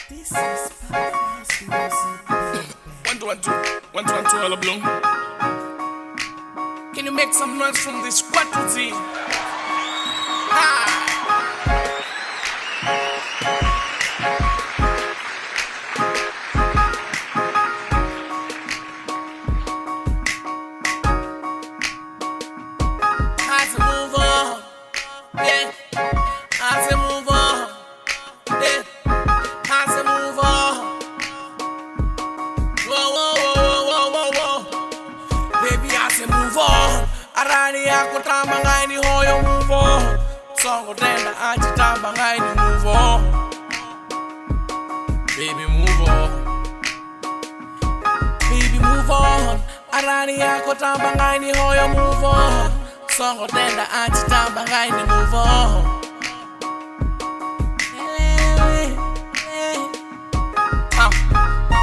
This is Podcast Music, baby. One, two, hello, Bloom. Can you make some noise from this quantity? I say move on, yeah. I say move on, yeah. I say move on. Whoa. Baby, I say move on. Arani yako tamba ngaini hoyo move on. Songo tenda achi tamba ngaini move on. Baby, move on. Baby, move on. Arani yako tamba ngaini hoyo move on. Songo tenda achi tamba ngaini move on.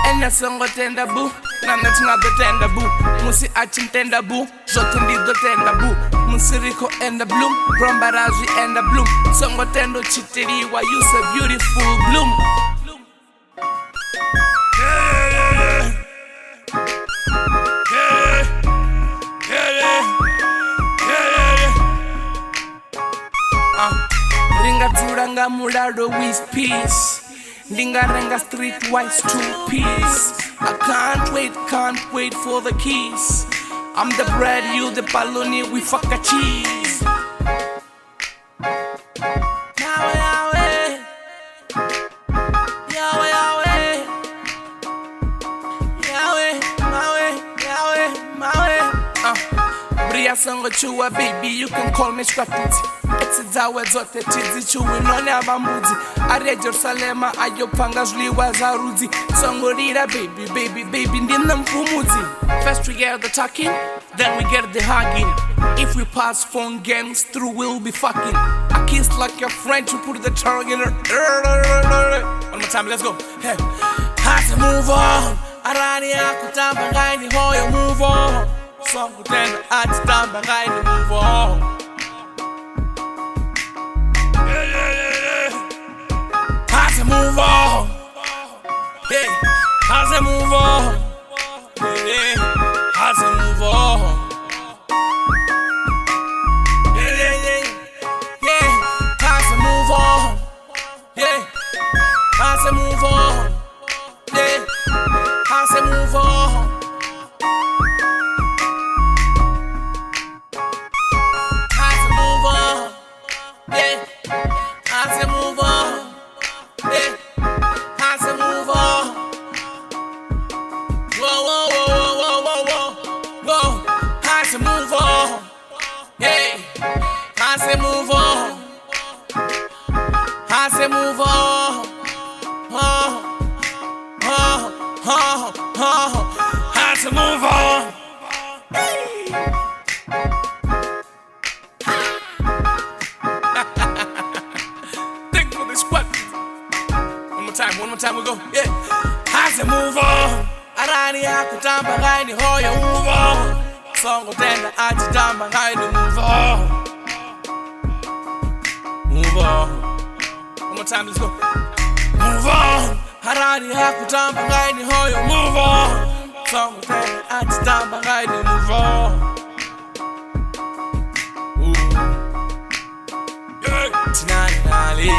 Ena songo tenda bu, na natinga do tenda bu. Musi achim tenda bu, zote ndido tenda bu. Musi riko enda bloom, brombarazi enda bloom. Songo tendo chitiriwa, you a beautiful bloom. Ringa turanga mulado with peace. Dinga renga streetwise 2-piece. I can't wait for the keys. I'm the bread, you the baloney, we fuck a cheese. Yahweh, Yahweh, Yahweh, Yahweh. Bria songo chua, baby, you can call me Scrappity. Etsidawe zote tizi chuwi none abambuzi. Are Jerusalema ayopanga zliwa za rudzi. Songorira baby ndina mfumuzi. First we get the talking, then we get the hugging. If we pass phone games through, we'll be fucking. I kiss like your friend to put the tongue in her. One more time, let's go. Hey, has to move on. Arani akutamba ngaini hoyo move on. Songo tena atitamba ngaini move on. Move on, hey, how's it move on, hey, how's it move on, yeah, how's it move on, yeah, how's it move on, yeah, how's it move on, how's it move on, yeah, how's it move on. Yeah, how's it move on? Whoa, how's it move on? Yeah, how's it move on? How's it move on? How's it move on? Think for this what? One more time we go, yeah. How's it move on? Arani akutamba ngaini hoyo move on. Songo tenda achitamba ngaini move on. Move on. One more time, let's go. Move on. Arani akutamba ngaini hoyo move on. Songo tenda achitamba ngaini move on. Yeah. Tinali.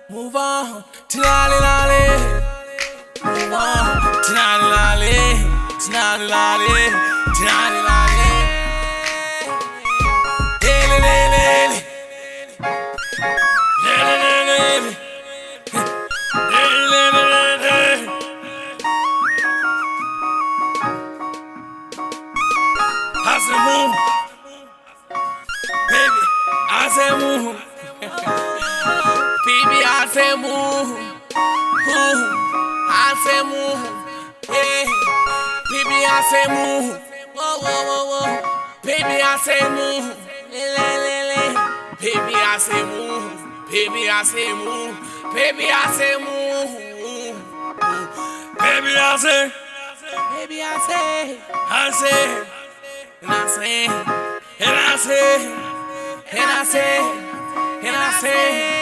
Move on, tinali, move on, tinali, I say move, baby, I say move. Baby, I say move, I say move, yeah. Baby, I say move, whoa. Baby, I say move, Baby, I say move, baby, I say move, baby, I say move, baby, I say, baby, I say, and I say, and I say, and I say, and I say.